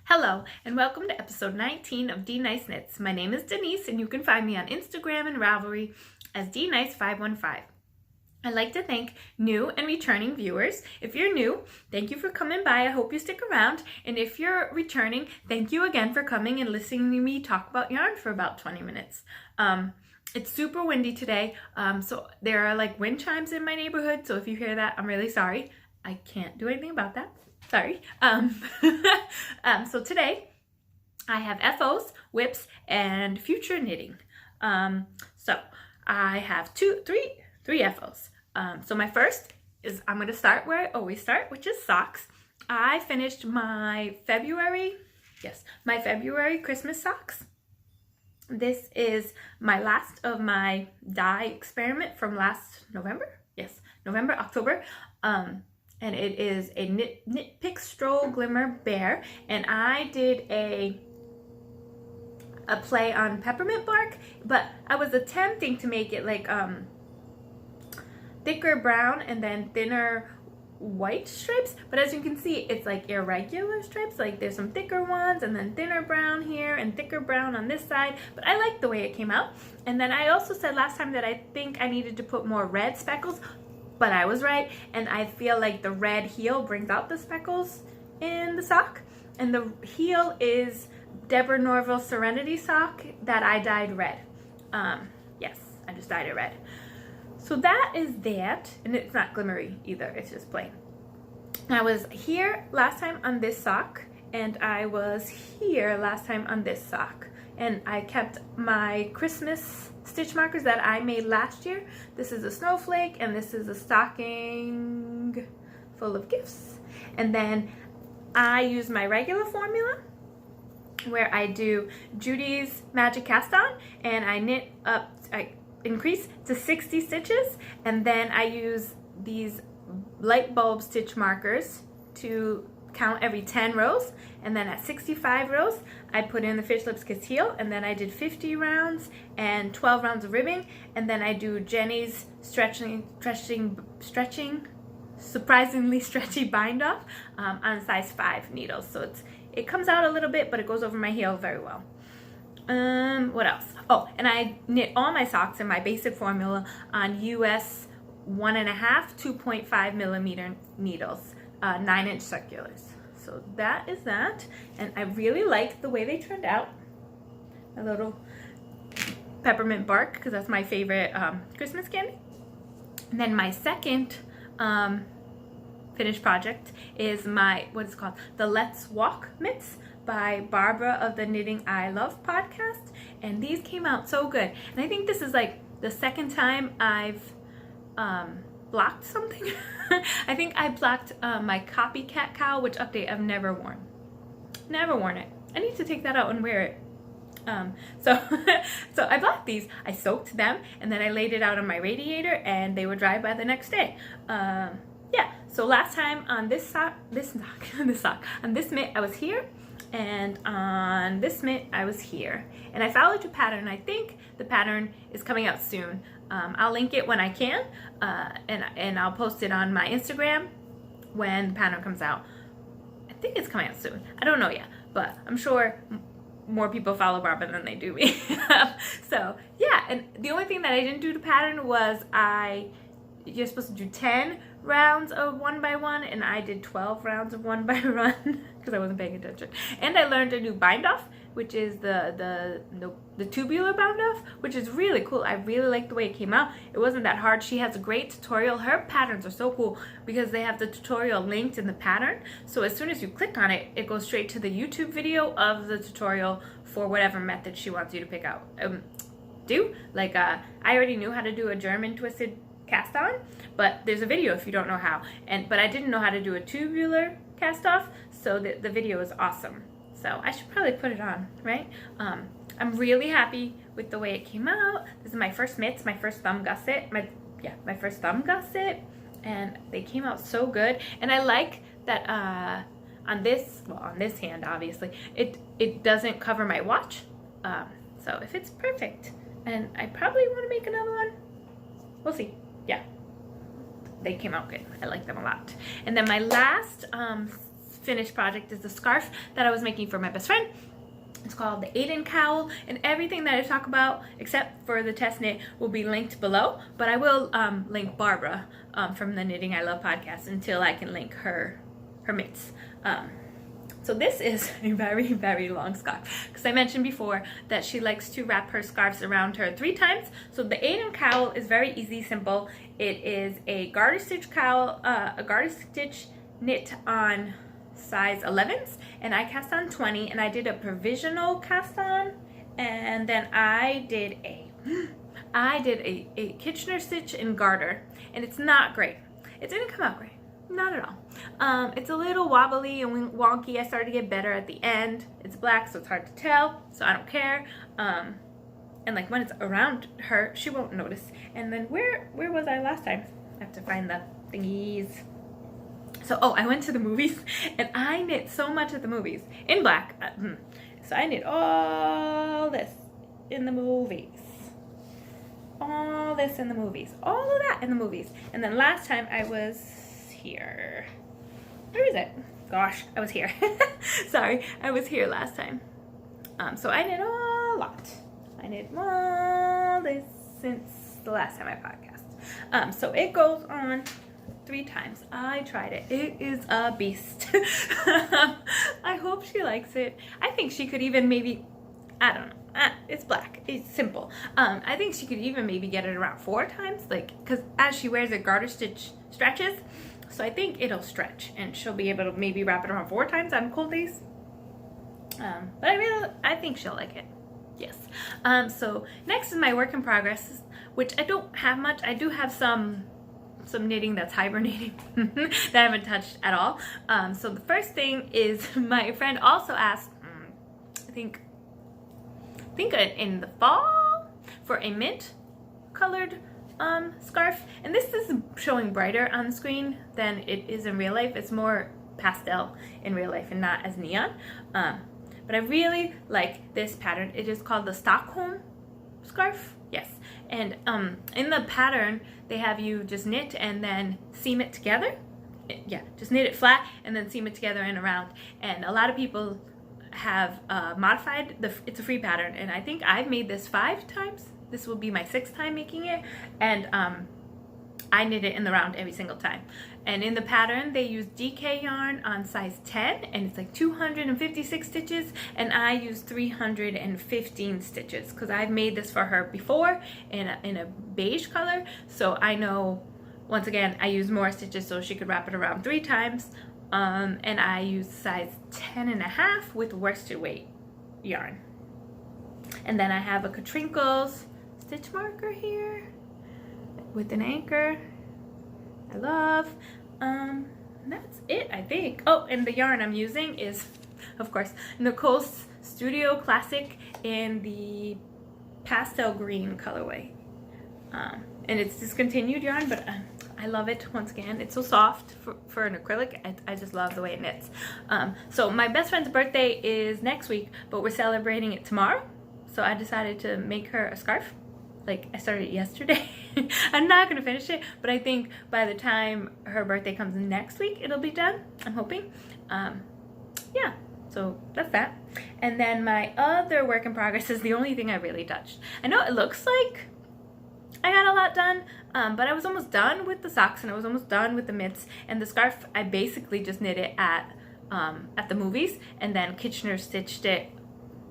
Hello, and welcome to episode 19 of D Nice Knits. My name is Denise, and you can find me on Instagram and Ravelry as DNice515. I'd like to thank new and returning viewers. If you're new, thank you for coming by. I hope you stick around. And if you're returning, thank you again for coming and listening to me talk about yarn for about 20 minutes. It's super windy today, so there are like wind chimes in my neighborhood, so if you hear that, I'm really sorry. I can't do anything about that. Sorry. So today I have FOs, whips, and future knitting. So I have three FOs. So my first is, I'm going to start where I always start, which is socks. I finished my February Christmas socks. This is my last of my dye experiment from last November. Yes, October. And it is a Knit Pick Stroll Glimmer Bear, and I did a play on peppermint bark, but I was attempting to make it like thicker brown and then thinner white stripes, but as you can see, it's like irregular stripes. Like there's some thicker ones and then thinner brown here and thicker brown on this side, but I like the way it came out. And then I also said last time that I think I needed to put more red speckles, but I was right, and I feel like the red heel brings out the speckles in the sock. And the heel is Deborah Norville Serenity sock that I dyed red. Yes, I just dyed it red. So that is that, and it's not glimmery either, it's just plain. I was here last time on this sock, and I was here last time on this sock. And I kept my Christmas stitch markers that I made last year. This is a snowflake, and this is a stocking full of gifts. And then I use my regular formula where I do Judy's Magic Cast On, and I knit up, I increase to 60 stitches, and then I use these light bulb stitch markers to count every 10 rows, and then at 65 rows I put in the Fish Lips Kiss heel, and then I did 50 rounds and 12 rounds of ribbing, and then I do Jenny's stretching surprisingly stretchy bind off on size 5 needles. So it comes out a little bit, but it goes over my heel very well. What else? Oh, and I knit all my socks in my basic formula on US 1.5 2.5 millimeter needles, 9-inch circulars. So that is that, and I really like the way they turned out. A little peppermint bark, because that's my favorite Christmas candy. And then my second finished project is my, what is it called? The Let's Walk mitts by Barbara of the Knitting I Love podcast. And these came out so good. And I think this is like the second time I've blocked something. I think I blocked my copycat cowl, which update I've never worn. Never worn it. I need to take that out and wear it. So I blocked these. I soaked them, and then I laid it out on my radiator, and they were dry by the next day. Yeah. So last time on this mitt I was here, and on this mitt I was here, and I followed your pattern. I think the pattern is coming out soon. I'll link it when I can, and I'll post it on my Instagram when the pattern comes out. I think it's coming out soon. I don't know yet, but I'm sure more people follow Barbara than they do me. So yeah, and the only thing that I didn't do the pattern was you're supposed to do 10 rounds of 1 by 1, and I did 12 rounds of 1 by 1 because I wasn't paying attention. And I learned a new bind off, which is the tubular bound off, which is really cool. I really like the way it came out. It wasn't that hard. She has a great tutorial. Her patterns are so cool because they have the tutorial linked in the pattern. So as soon as you click on it, it goes straight to the YouTube video of the tutorial for whatever method she wants you to pick out. I already knew how to do a German twisted cast on, but there's a video if you don't know how. But I didn't know how to do a tubular cast off, so the video is awesome. So I should probably put it on, right? I'm really happy with the way it came out. This is my first mitts, my first thumb gusset, my first thumb gusset, and they came out so good. And I like that on this hand, obviously, it doesn't cover my watch, so if it's perfect. And I probably want to make another one. We'll see. Yeah, they came out good. I like them a lot. And then my last finished project is the scarf that I was making for my best friend. It's called the Aiden Cowl, and everything that I talk about except for the test knit will be linked below, but I will link Barbara from the Knitting I Love podcast until I can link her mitts. So this is a very, very long scarf because I mentioned before that she likes to wrap her scarves around her 3 times. So the Aiden Cowl is very easy, simple. It is a garter stitch cowl, a garter stitch knit on size 11s, and I cast on 20, and I did a provisional cast on, and then I did a Kitchener stitch in garter, and it's not great. It didn't come out great. Not at all. It's a little wobbly and wonky. I started to get better at the end. It's black, so it's hard to tell, so I don't care. And like when it's around her, she won't notice. And then where was I last time? I have to find the thingies. So, I went to the movies, and I knit so much at the movies in black. So I knit all this in the movies. All this in the movies. All of that in the movies. And then last time I was here. Where is it? Gosh, I was here. Sorry, I was here last time. So I knit a lot. I knit all this since the last time I podcast. So it goes on 3 times. I tried it. It is a beast. I hope she likes it. I think she could even maybe, I don't know. It's black. It's simple. I think she could even maybe get it around 4 times, like, because as she wears it, garter stitch stretches. So I think it'll stretch, and she'll be able to maybe wrap it around 4 times on cold days. But I think she'll like it. Yes. So next is my work in progress, which I don't have much. I do have some knitting that's hibernating that I haven't touched at all. So the first thing is my friend also asked, I think in the fall for a mint colored scarf, and this is showing brighter on the screen than it is in real life. It's more pastel in real life and not as neon. But I really like this pattern. It is called the Stockholm Scarf. Yes. And in the pattern, they have you just knit and then seam it together. Yeah, just knit it flat and then seam it together and around. And a lot of people have modified it's a free pattern, and I think I've made this 5 times. This will be my 6th time making it, and I knit it in the round every single time. And in the pattern, they use DK yarn on size 10, and it's like 256 stitches, and I use 315 stitches because I've made this for her before in a beige color, so I know, once again, I use more stitches so she could wrap it around 3 times, and I use size 10.5 with worsted weight yarn. And then I have a Katrinkles stitch marker here with an anchor. I love. That's it, I think. Oh, and the yarn I'm using is, of course, Nicole's Studio Classic in the pastel green colorway. And it's discontinued yarn, but I love it. Once again, it's so soft for an acrylic. I just love the way it knits. So my best friend's birthday is next week, but we're celebrating it tomorrow. So I decided to make her a scarf. Like, I started yesterday. I'm not going to finish it, but I think by the time her birthday comes next week, it'll be done. I'm hoping. Yeah, so that's that. And then my other work in progress is the only thing I really touched. I know it looks like I got a lot done, but I was almost done with the socks, and I was almost done with the mitts. And the scarf, I basically just knit it at the movies, and then Kitchener stitched it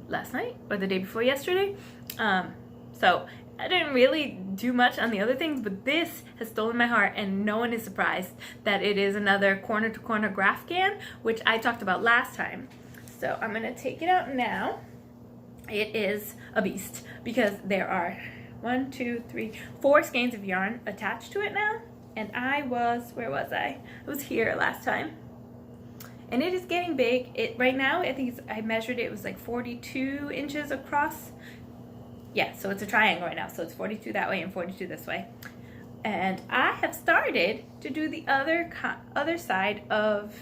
last night or the day before yesterday. So I didn't really do much on the other things, but this has stolen my heart, and no one is surprised that it is another corner to corner graph gan, which I talked about last time. So I'm gonna take it out now. It is a beast because there are 1, 2, 3, 4 skeins of yarn attached to it now, and where was I? I was here last time. And it is getting big. Right now, I think I measured it was like 42 inches across. Yeah, so it's a triangle right now. So it's 42 that way and 42 this way. And I have started to do the other side of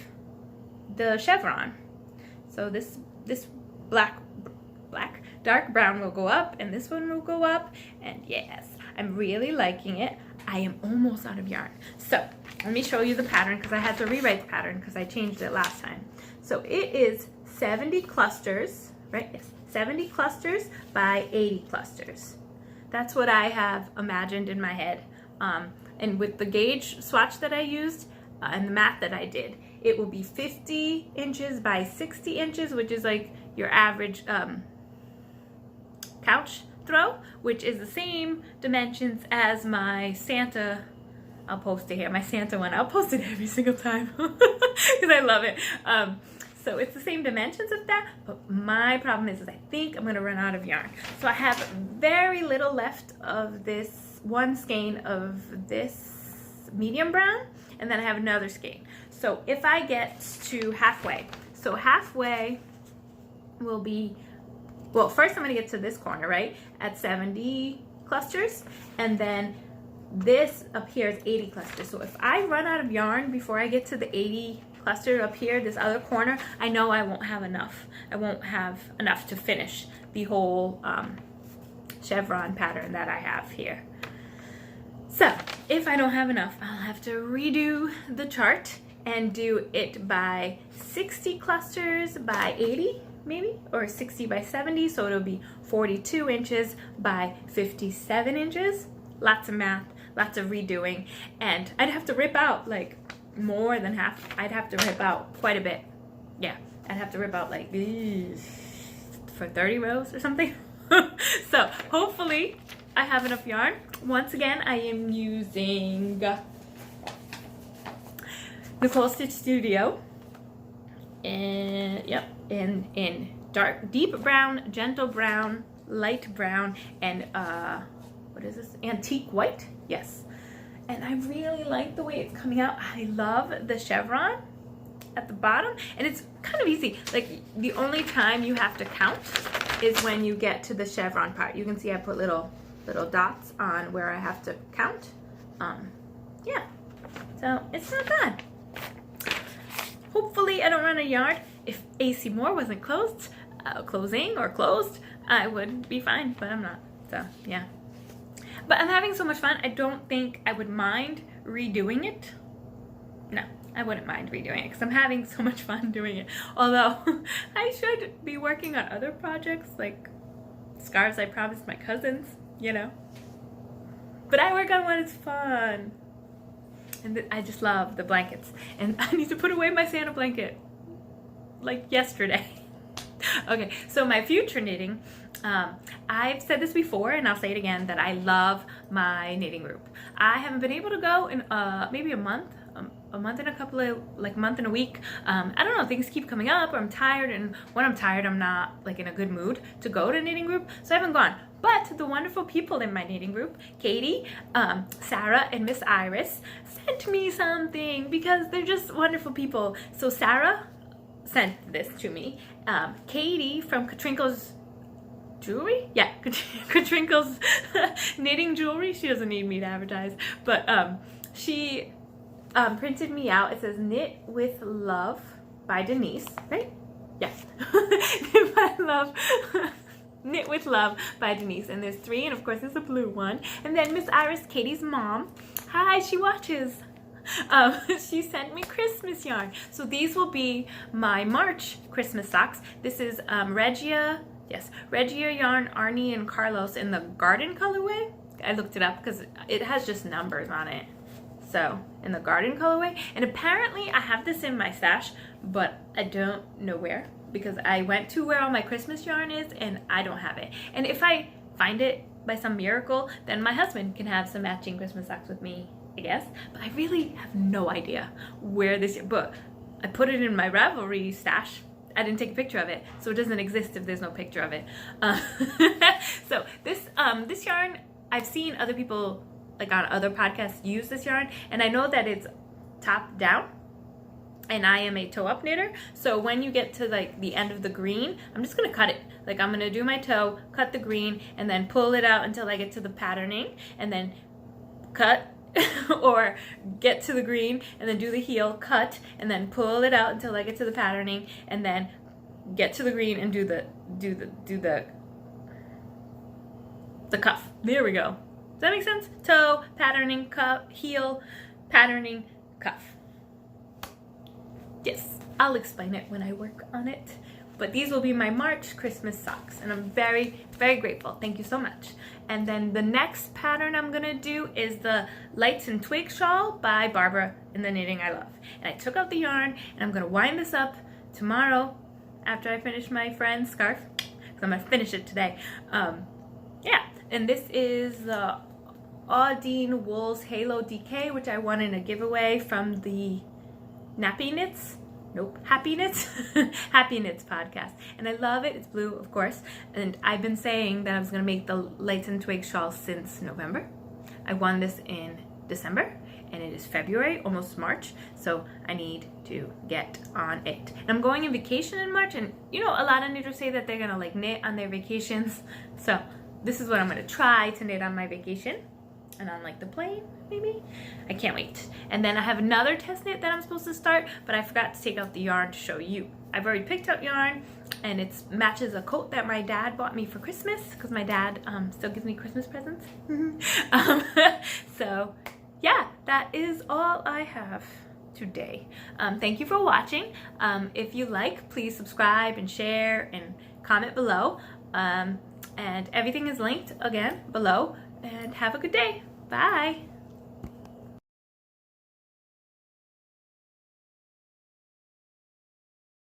the chevron. So this dark brown will go up, and this one will go up. And yes, I'm really liking it. I am almost out of yarn. So let me show you the pattern, because I had to rewrite the pattern because I changed it last time. So it is 70 clusters, right? Yes, 70 clusters by 80 clusters. That's what I have imagined in my head. And with the gauge swatch that I used and the math that I did, it will be 50 inches by 60 inches, which is like your average couch throw, which is the same dimensions as my Santa. I'll post it here, my Santa one. I'll post it every single time because I love it. So it's the same dimensions of that, but my problem is I think I'm gonna run out of yarn. So I have very little left of this one skein of this medium brown, and then I have another skein. So if I get to halfway, so halfway will be, well, first I'm gonna get to this corner, right, at 70 clusters, and then this up here is 80 clusters. So if I run out of yarn before I get to the 80 cluster up here, this other corner, I know I won't have enough. I won't have enough to finish the whole chevron pattern that I have here. So if I don't have enough, I'll have to redo the chart and do it by 60 clusters by 80 maybe, or 60 by 70, so it'll be 42 inches by 57 inches. Lots of math, lots of redoing, and I'd have to rip out like more than half. I'd have to rip out quite a bit. Yeah, I'd have to rip out like for 30 rows or something. So hopefully I have enough yarn. Once again, I am using Nicole Stitch Studio, and yep, in dark, deep brown, gentle brown, light brown, and what is this? Antique white. Yes. And I really like the way it's coming out. I love the chevron at the bottom, and it's kind of easy. Like the only time you have to count is when you get to the chevron part. You can see I put little dots on where I have to count. Yeah, so it's not bad. Hopefully I don't run a yard. If AC Moore wasn't closed, I would be fine, but I'm not. So yeah. But I'm having so much fun, I don't think I would mind redoing it. No, I wouldn't mind redoing it because I'm having so much fun doing it. Although, I should be working on other projects like scarves I promised my cousins, you know. But I work on when it's fun. And I just love the blankets. And I need to put away my Santa blanket like yesterday. Okay, so my future knitting, I've said this before and I'll say it again, that I love my knitting group. I haven't been able to go in maybe a month and a couple of, like month and a week. I don't know, things keep coming up, or I'm tired, and when I'm tired I'm not like in a good mood to go to knitting group, so I haven't gone. But the wonderful people in my knitting group, Katie, Sarah, and Miss Iris, sent me something because they're just wonderful people. So Sarah sent this to me. Katie from Katrinkle's Jewelry? Yeah, Katrinkle's knitting jewelry. She doesn't need me to advertise, but she printed me out. It says Knit with Love by Denise, right? Yes. Knit by Love. Knit with Love by Denise, and there's 3, and of course there's a blue one. And then Miss Iris, Katie's mom, hi, she watches. She sent me Christmas yarn. So these will be my March Christmas socks. This is Regia yarn, Arnie and Carlos in the garden colorway. I looked it up because it has just numbers on it. So in the garden colorway, and apparently I have this in my stash, but I don't know where, because I went to where all my Christmas yarn is and I don't have it. And if I find it by some miracle, then my husband can have some matching Christmas socks with me, I guess. But I really have no idea where this, but I put it in my Ravelry stash. I didn't take a picture of it, so it doesn't exist if there's no picture of it. So this yarn, I've seen other people like on other podcasts use this yarn, and I know that it's top down, and I am a toe up knitter, so when you get to like the end of the green, I'm just gonna cut it. Like I'm gonna do my toe, cut the green, and then pull it out until I get to the patterning, and then cut or get to the green, and then do the heel, cut, and then pull it out until I get to the patterning, and then get to the green and do the cuff. There we go. Does that make sense? Toe, patterning, cuff, heel, patterning, cuff. Yes, I'll explain it when I work on it. But these will be my March Christmas socks, and I'm very, very grateful. Thank you so much. And then the next pattern I'm gonna do is the Lights and Twigs shawl by Barbara in the Knitting I Love. And I took out the yarn, and I'm gonna wind this up tomorrow after I finish my friend's scarf, because I'm gonna finish it today. Yeah, and this is the Auden Wool's Halo DK, which I won in a giveaway from the Nappy Knits. Nope, Happy Knits. Happy Knits podcast. And I love it. It's blue, of course. And I've been saying that I was going to make the Lights and Twigs shawl since November. I won this in December, and it is February, almost March. So I need to get on it. And I'm going on vacation in March, and you know, a lot of knitters say that they're going to like knit on their vacations. So this is what I'm going to try to knit on my vacation. And on like the plane, maybe. I can't wait. And then I have another test knit that I'm supposed to start, but I forgot to take out the yarn to show you. I've already picked out yarn, and it matches a coat that my dad bought me for Christmas, because my dad still gives me Christmas presents. So yeah, that is all I have today. Thank you for watching. If you like, please subscribe and share and comment below. And everything is linked again below. And have a good day. Bye.